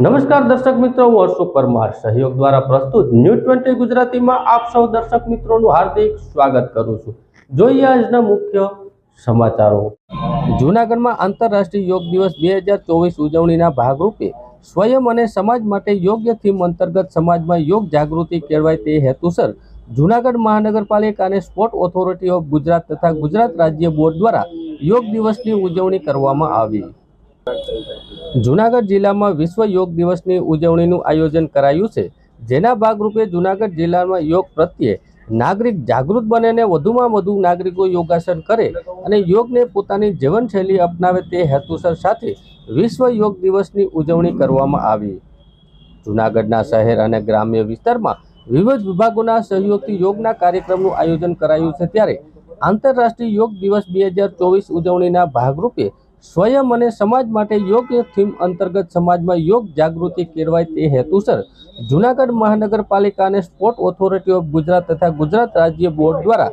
નમસ્કાર દર્શક મિત્રો, હું અશોક પરમાર સહયોગ દ્વારા પ્રસ્તુત ન્યૂઝ 20 ગુજરાતીમાં આપ સૌ દર્શક મિત્રોનું હાર્દિક સ્વાગત કરું છું। જોઈએ આજના મુખ્ય સમાચારો। જૂનાગઢમાં આંતરરાષ્ટ્રીય યોગ દિવસ 2024 ઉજવણીના ભાગરૂપે સ્વયં અને સમાજ માટે યોગ્ય થીમ અંતર્ગત સમાજમાં યોગ જાગૃતિ કેળવાય તે હેતુસર જૂનાગઢ મહાનગરપાલિકા અને સ્પોર્ટ ઓથોરિટી ઓફ ગુજરાત તથા ગુજરાત રાજ્ય બોર્ડ દ્વારા યોગ દિવસની ઉજવણી કરવામાં આવી। જૂનાગઢ જિલ્લામાં વિશ્વ યોગ દિવસની ઉજવણીનું આયોજન કરાયું છે, જેના ભાગરૂપે જૂનાગઢ જિલ્લામાં યોગ પ્રત્યે નાગરિક જાગૃત બને અને વધુમાં વધુ નાગરિકો યોગાસન કરે અને યોગને પોતાની જીવનશૈલી અપનાવે તે હેતુસર સાથે વિશ્વ યોગ દિવસની ઉજવણી કરવામાં આવી। જૂનાગઢના શહેર અને ગ્રામ્ય વિસ્તારમાં વિવિધ વિભાગોના સહયોગથી યોગના કાર્યક્રમનું આયોજન કરાયું છે, ત્યારે આંતરરાષ્ટ્રીય યોગ દિવસ 2024 ઉજવણીના ભાગરૂપે સ્વયં અને સમાજ માટે યોગ્ય થીમ અંતર્ગત સમાજમાં યોગ જાગૃતિ કેળવાય તે હેતુસર જૂનાગઢ મહાનગરપાલિકા અને સ્પોર્ટ ઓથોરિટી ઓફ ગુજરાત તથા ગુજરાત રાજ્ય બોર્ડ દ્વારા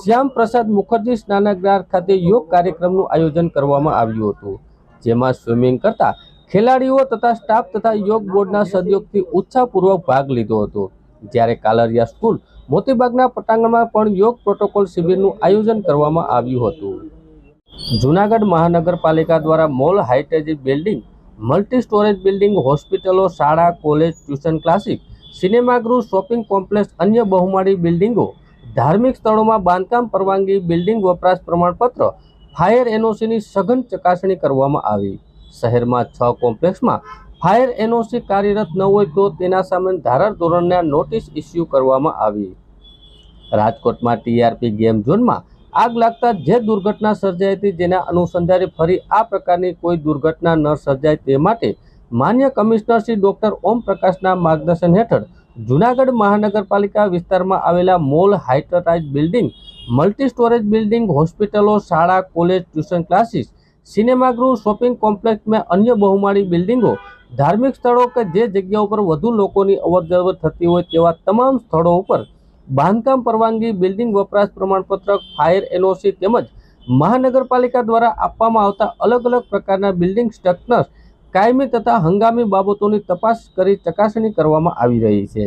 શ્યામ પ્રસાદ મુખર્જી સ્નાનાગાર ખાતે યોગ કાર્યક્રમનું આયોજન કરવામાં આવ્યું હતું, જેમાં સ્વિમિંગ કરતા ખેલાડીઓ તથા સ્ટાફ તથા યોગ બોર્ડના સહયોગથી ઉત્સાહપૂર્વક ભાગ લીધો હતો। જ્યારે કાલરિયા સ્કૂલ મોતીબાગના પટાંગણમાં પણ યોગ પ્રોટોકોલ શિબિરનું આયોજન કરવામાં આવ્યું હતું। જૂનાગઢ મહાનગરપાલિકા દ્વારા મોલ, હાઈટેજ બિલ્ડિંગ, મલ્ટી સ્ટોરેજ બિલ્ડિંગ, હોસ્પિટલો, શાળા, કોલેજ, ટ્યુશન ક્લાસીસ, સિનેમાગૃહ, શોપિંગ કોમ્પ્લેક્સ, અન્ય બહુમાળી બિલ્ડિંગો, ધાર્મિક સ્થળોમાં બાંધકામ પરવાનગી, બિલ્ડિંગ વપરાશ પ્રમાણપત્ર, ફાયર એનઓસીની સઘન ચકાસણી કરવામાં આવી। શહેરમાં 6 કોમ્પ્લેક્સમાં ફાયર એનઓસી કાર્યરત ન હોય તો તેના સામે ધારાધોરણના નોટિસ ઇસ્યુ કરવામાં આવી। રાજકોટમાં ટીઆરપી ગેમ ઝોનમાં આગ લાગતા જે દુર્ઘટના સર્જાઈ હતી, જેના અનુસંધાને ફરી આ પ્રકારની કોઈ દુર્ઘટના ન સર્જાય તે માટે માન્ય કમિશનર શ્રી ડોક્ટર ઓમ પ્રકાશના માર્ગદર્શન હેઠળ જૂનાગઢ મહાનગરપાલિકા વિસ્તારમાં આવેલા મોલ, હાઈટેજ બિલ્ડિંગ, મલ્ટી સ્ટોરેજ બિલ્ડિંગ, હોસ્પિટલો, શાળા, કોલેજ, ટ્યુશન ક્લાસીસ, સિનેમાગૃહ, શોપિંગ કોમ્પ્લેક્સ में अन्य बहुमाળી બિલ્ડિંગો, ધાર્મિક સ્થળો કે જે જગ્યાઓ પર વધુ લોકોની અવરજવર થતી હોય તેવા તમામ સ્થળો ઉપર બાંધકામ પરવાનગી, બિલ્ડિંગ વપરાશ પ્રમાણપત્ર, ફાયર એનઓસી તેમજ મહાનગરપાલિકા દ્વારા આપવામાં આવતા અલગ અલગ પ્રકારના બિલ્ડિંગ સ્ટ્રક્ચર્સ કાયમી તથા હંગામી બાબતોની તપાસ કરી ચકાસણી કરવામાં આવી રહી છે।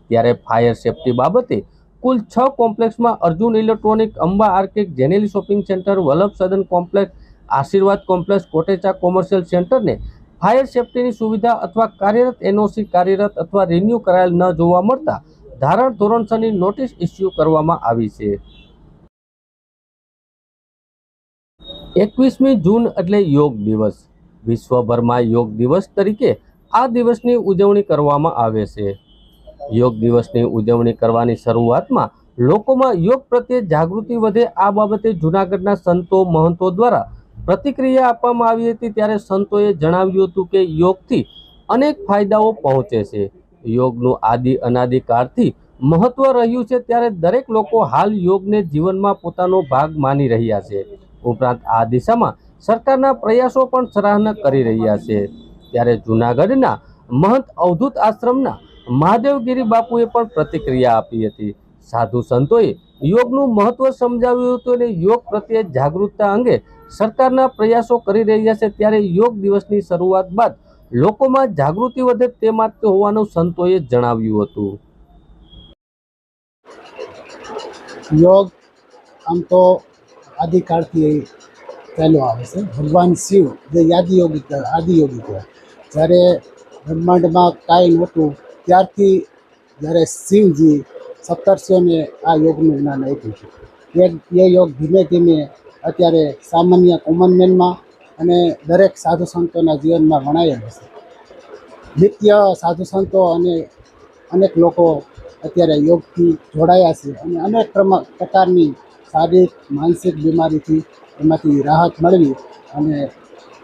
ત્યારે ફાયર સેફટી બાબતે કુલ 6 કોમ્પ્લેક્સમાં અર્જુન ઇલેક્ટ્રોનિક, અંબા આર્કેડ, જેનેલી shopping centre, Vallabh Sadan complex, Ashirwad complex, Kotecha commercial સેન્ટરને ફાયર સેફટીની સુવિધા અથવા કાર્યરત એનઓસી કાર્યરત અથવા રિન્યુ કરાયેલ ન જોવા મળતા ધારણ ધોરણસરની નોટિસ ઇસ્યુ કરવામાં આવી છે। 21મી જૂન એટલે યોગ દિવસ। વિશ્વભરમાં યોગ દિવસ તરીકે આ દિવસની ઉજવણી કરવામાં આવે છે। યોગ દિવસની ઉજવણી કરવાની શરૂઆતમાં લોકોમાં યોગ પ્રત્યે જાગૃતિ વધે આ બાબતે જૂનાગઢના સંતો, મહંતો દ્વારા પ્રતિક્રિયા આપવામાં આવી હતી। ત્યારે સંતોએ જણાવ્યું હતું કે યોગથી અનેક ફાયદાઓ પહોંચે છે। યોગનું આદિ અનાદિકાળથી મહત્વ રહ્યું છે, ત્યારે દરેક લોકો હાલ યોગને જીવનમાં પોતાનો ભાગ માની રહ્યા છે। ઉપરાંત આ દિશામાં સરકારના પ્રયાસો પણ સરાહના કરી રહ્યા છે। ત્યારે જૂનાગઢના મહંત અવધૂત આશ્રમના મહાદેવગીરી બાપુએ પણ પ્રતિક્રિયા આપી હતી। સાધુ સંતોએ યોગનું મહત્વ સમજાવ્યું હતું અને યોગ પ્રત્યે જાગૃતતા અંગે સરકારના પ્રયાસો કરી રહ્યા છે। ત્યારે યોગ દિવસની શરૂઆત બાદ લોકોમાં જાગૃતિ વધે તે માટે હોવાનું સંતોએ જણાવ્યું હતું। યોગ આમ તો આદિકાળથી ચાલ્યો આવે છે। ભગવાન શિવ જે આદિયોગી કહેવાય, જ્યારે બ્રહ્માંડમાં કાંઈ નહોતું ત્યારથી જ્યારે શિવજી સપ્તર્ષિઓને આ યોગનું જ્ઞાન આપ્યું છે, એ યોગ ધીમે ધીમે અત્યારે સામાન્ય કોમન મેનમાં અને દરેક સાધુ સંતોના જીવનમાં વણાયેલો છે। નિત્ય સાધુ સંતો અને અનેક લોકો અત્યારે યોગથી જોડાયા છે અને અનેક પ્રકારની શારીરિક, માનસિક બીમારીથી એમાંથી રાહત મેળવી અને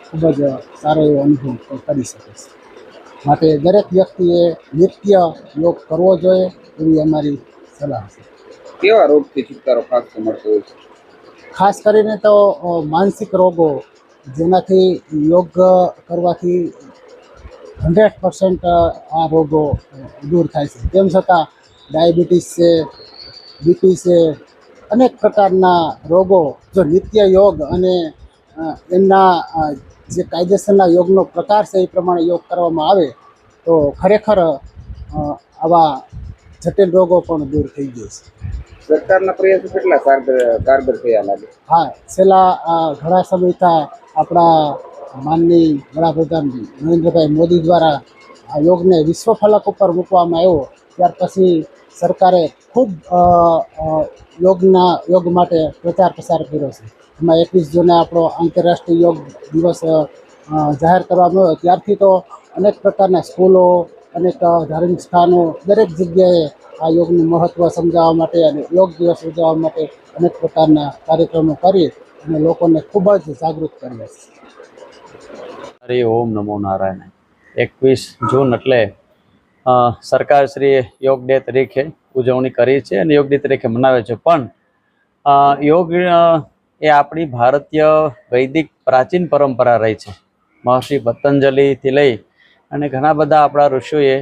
ખૂબ જ સારો એવો અનુભવ કરી શકે છે। માટે દરેક વ્યક્તિએ નિત્ય યોગ કરવો જોઈએ એવી અમારી સલાહ છે। કેવા રોગથી છુટકારો ખાસ મળતો હોય છે? ખાસ કરીને તો માનસિક રોગો, જેનાથી યોગ કરવાથી 100% આ રોગો દૂર થાય છે। તેમ છતાં ડાયાબિટીસ છે, બીપી છે, અનેક પ્રકારના રોગો જો નિત્ય યોગ અને એમના જે કાયદેસરના યોગનો પ્રકાર છે એ પ્રમાણે યોગ કરવામાં આવે તો ખરેખર આવા જટિલ રોગો પણ દૂર થઈ જાય છે. સરકારના પ્રયાસો કેટલા કારગર થયા લાગે? હા, છેલ્લા ઘણા સમયથી આપણા માનનીય વડાપ્રધાન નરેન્દ્રભાઈ મોદી દ્વારા આ યોગને વિશ્વ ફલક ઉપર મૂકવામાં આવ્યો. ત્યાર પછી સરકારે ખૂબ યોગ માટે પ્રચાર પ્રસાર કર્યો છે. એમાં 21 જૂને આપણો આંતરરાષ્ટ્રીય યોગ દિવસ જાહેર કરવામાં આવ્યો. ત્યારથી તો અનેક પ્રકારના સ્કૂલો, અનેક ધાર્મિક સ્થાનો, દરેક જગ્યાએ આ યોગનું મહત્ત્વ સમજાવવા માટે અને યોગ દિવસ ઉજવવા માટે અનેક પ્રકારના કાર્યક્રમો કરી અને લોકોને ખૂબ જ જાગૃત કર્યા છે. હરિ ઓમ નમો નારાયણ. 21 જૂન એટલે સરકારશ્રીએ યોગ ડે તરીકે ઉજવણી કરી છે અને યોગ ડે તરીકે મનાવે છે. પણ યોગ એ આપણી ભારતીય વૈદિક પ્રાચીન પરંપરા રહી છે. મહર્ષિ પતંજલિથી લઈ અને ઘણા બધા આપણા ઋષિઓએ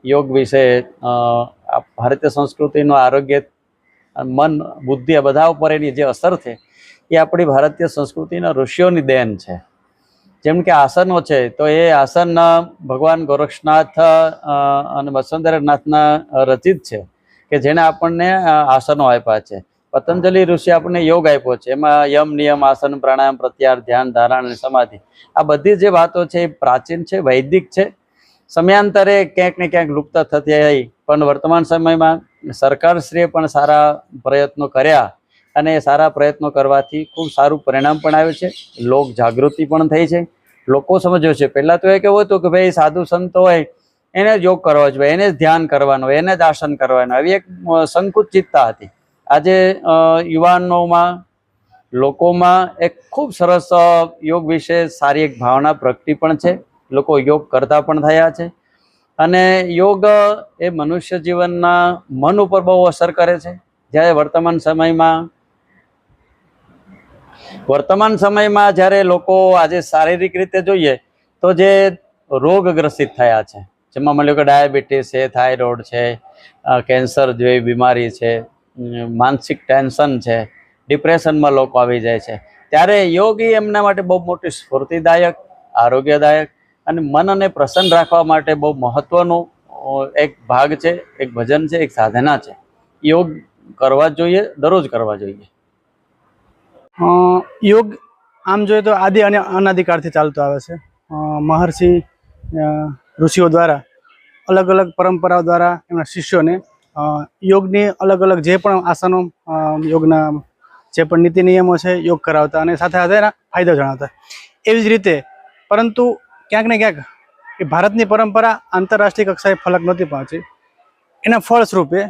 યોગ વિશે ભારતીય સંસ્કૃતિનું આરોગ્ય, મન, બુદ્ધિ આ બધા ઉપર એની જે અસર છે એ આપણી ભારતીય સંસ્કૃતિના ઋષિઓની દેન છે. જેમ કે આસનો છે તો એ આસન ભગવાન ગોરક્ષનાથ અને વસુંધરાનાથના રચિત છે કે જેણે આપણને આસનો આપ્યા છે. પતંજલિ ઋષિ આપણને યોગ આપ્યો છે. એમાં યમ, નિયમ, આસન, પ્રાણાયામ, પ્રત્યાહાર, ધ્યાન, ધારણ અને સમાધિ આ બધી જે વાતો છે એ પ્રાચીન છે, વૈદિક છે. સમયાંતરે ક્યાંક ને ક્યાંક લુપ્ત થતી આવી, પણ વર્તમાન સમયમાં સરકારશ્રીએ પણ સારા પ્રયત્નો કર્યા અને એ સારા પ્રયત્નો કરવાથી ખૂબ સારું પરિણામ પણ આવ્યું છે. લોક જાગૃતિ પણ થઈ છે. લોકો સમજ્યો છે. પહેલાં તો એ કેવું હતું કે ભાઈ સાધુ સંતો હોય એને જ યોગ કરવો જોઈએ, એને જ ધ્યાન કરવાનું હોય, એને જ આસન કરવાનું, આવી એક સંકુચિતતા હતી. આજે યુવાનોમાં, લોકોમાં એક ખૂબ સરસ યોગ વિશે સારી એક ભાવના પ્રગટી પણ છે. લોકો યોગ કરતા પણ થયા છે અને યોગ એ મનુષ્ય જીવનના મન ઉપર બહુ અસર કરે છે. જ્યારે વર્તમાન સમયમાં જ્યારે લોકો આજે શારીરિક રીતે જોઈએ તો જે રોગગ્રસ્ત થયા છે, જેમાં માની લો કે ડાયાબિટીસ છે, થાઇરોઇડ છે, કેન્સર જેવી બીમારી છે, માનસિક ટેન્શન છે, ડિપ્રેશનમાં લોકો આવી જાય છે, ત્યારે યોગ એ એમના માટે બહુ મોટી સ્ફૂર્તિદાયક, આરોગ્યદાયક અને મનને પ્રસન્ન રાખવા માટે બહુ મહત્વનો એક ભાગ છે, એક ભજન છે, એક સાધના છે. યોગ કરવા જોઈએ, દરરોજ કરવા જોઈએ. યોગ આમ જોઈએ તો આદિ અને અનાદિકાળથી ચાલતો આવે છે. મહર્ષિ ઋષિઓ દ્વારા અલગ અલગ પરંપરાઓ દ્વારા એમના શિષ્યોને યોગની અલગ અલગ જે પણ આસનો, યોગના જે પણ નીતિ નિયમો છે યોગ કરાવતા અને સાથે સાથે એના ફાયદા જણાવતા. એવી જ રીતે પરંતુ ક્યાંક ને ક્યાંક એ ભારતની પરંપરા આંતરરાષ્ટ્રીય કક્ષાએ ફલક નહોતી પહોંચી. એના ફળ સ્વરૂપે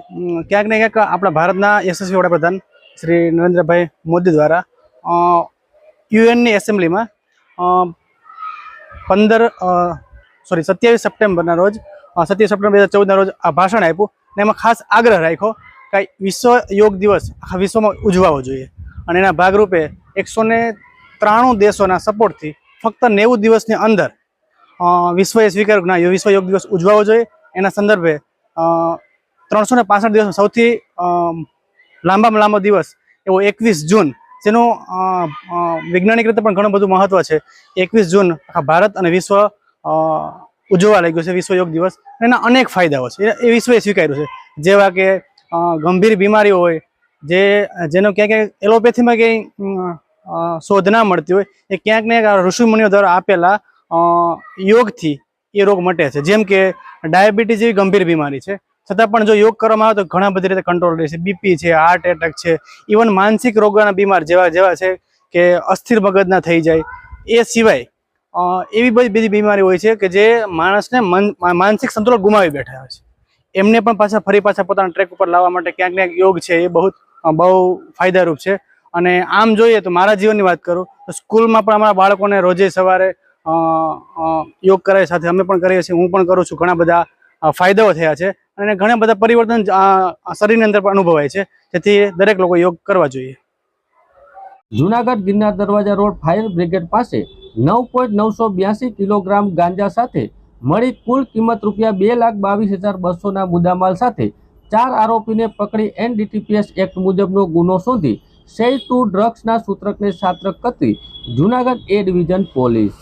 ક્યાંક ને ક્યાંક આપણા ભારતના યશસ્વી વડાપ્રધાન શ્રી નરેન્દ્રભાઈ મોદી દ્વારા યુએનની એસેમ્બલીમાં 27 સપ્ટેમ્બરના રોજ 27 સપ્ટેમ્બર 2014ના રોજ આ ભાષણ આપ્યું અને એમાં ખાસ આગ્રહ રાખ્યો કે વિશ્વ યોગ દિવસ આખા વિશ્વમાં ઉજવાવો જોઈએ. અને એના ભાગરૂપે 193 દેશોના સપોર્ટથી ફક્ત 90 દિવસની અંદર વિશ્વએ સ્વીકાર્યું કે ના, વિશ્વ યોગ દિવસ ઉજવાવો જોઈએ. એના સંદર્ભે 365 દિવસ સૌથી લાંબામાં લાંબો દિવસ એવો 21 જૂન, જેનું વૈજ્ઞાનિક રીતે પણ ઘણું બધું મહત્વ છે. 21 જૂન આખા ભારત અને વિશ્વ ઉજવવા લાગ્યું છે વિશ્વ યોગ દિવસ. એના અનેક ફાયદાઓ છે એ વિશ્વએ સ્વીકાર્યું છે, જેવા કે ગંભીર બીમારીઓ હોય, જેનો ક્યાંક એલોપેથીમાં ક્યાંય શોધ ના મળતી હોય, એ ક્યાંક ને ક્યાંક ઋષિમુનિઓ દ્વારા આપેલા યોગથી એ રોગ મટે છે. જેમ કે ડાયાબિટીસ જેવી ગંભીર બીમારી છે, છતાં પણ જો યોગ કરવામાં આવે તો ઘણા બધી રીતે કંટ્રોલ રહે છે. બીપી છે, હાર્ટ એટેક છે, ઇવન માનસિક રોગોના બીમાર જેવા છે કે અસ્થિર મગજના થઈ જાય. એ સિવાય એવી બધી બીમારી હોય છે કે જે માણસને માનસિક સંતુલન ગુમાવી બેઠા હોય છે. એમને પણ ફરી પાછા પોતાના ટ્રેક ઉપર લાવવા માટે ક્યાંક ને ક્યાંક યોગ છે એ બહુ ફાયદારૂપ છે. અને આમ જોઈએ તો મારા જીવનની વાત કરું તો સ્કૂલમાં પણ અમારા બાળકોને રોજે સવારે યોગ કરાય, સાથે અમે પણ કરીએ છીએ, હું પણ કરું છું. ઘણા બધા ફાયદાઓ થયા છે અને ઘણા બધા પરિવર્તન શરીરની અંદર પણ અનુભવાય છે, જેથી દરેક લોકો યોગ કરવા જોઈએ. જૂનાગઢ ગિરનાર દરવાજા રોડ ફાયર બ્રિગેડ પાસે 9.982 કિલોગ્રામ ગાંજા સાથે મળી કુલ કિંમત ₹2,22,200ના મુદ્દામાલ સાથે 4 આરોપીને પકડી એનડીટીપીએસ એક્ટ મુજબનો ગુનો શોધી SEIZ 2 ડ્રગ્સના સૂત્રકને સાત્રક કરી જૂનાગઢ એ division police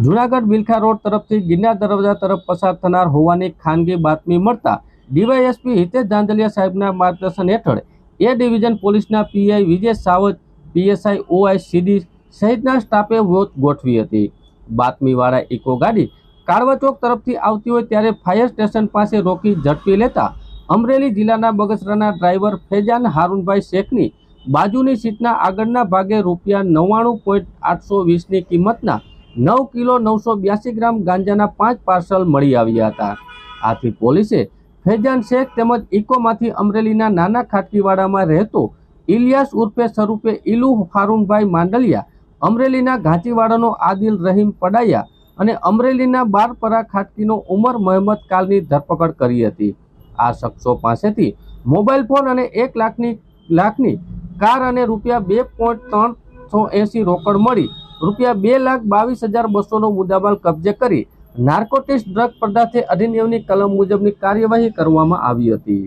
Junagadh Bilkha road તરફથી ગિરનાર દરવાજા તરફ પસાર થનાર હોવાની ખાનગી બાતમી મળતા ડીવાયએસપી હિતેશ ધાંધલિયા સાહેબના માર્ગદર્શન હેઠળ એ ડિવિઝન પોલીસના પીઆઈ વિજય સાવજ, પીએસઆઈ ઓઆઈ સીડી સહિતના સ્ટાફે વોચ ગોઠવી હતી. બાતમીવાળા ઇકો ગાડી કાળવા ચોક તરફથી આવતી હોય ત્યારે ફાયર સ્ટેશન પાસે રોકી ઝડપી લેતા અમરેલી જિલ્લાના બગસરાના ડ્રાઈવર ફૈજાન હારૂનભાઈ શેખની બાજુની સીટના આગળના ભાગે ₹99.820ની કિંમતના 9 કિલો 982 ગ્રામ ગાંજાના 5 પાર્સલ મળી આવ્યા હતા. આથી પોલીસે ફૈજાન શેખ તેમજ ઇકોમાંથી અમરેલીના નાના ખાટકીવાડામાં રહેતો ઇલિયાસ ઉર્ફે સ્વરૂપે ઇલુ હારૂનભાઈ માંડલિયા, અમરેલીના ઘાંચીવાડાનો આદિલ રહીમ પડાયા અને અમરેલીના બારપરા ખાટકીનો ઉમર મહેમદ કાલની ધરપકડ કરી હતી. આ શખ્સો પાસેથી મોબાઈલ ફોન અને 1 લાખની કાર અને ₹2.380 રોકડ મળી ₹2,22,200નો મુદ્દામાલ કબજે કરી નાર્કોટિક્સ ડ્રગ પદાર્થ અધિનિયમની કલમ મુજબની કાર્યવાહી કરવામાં આવી હતી.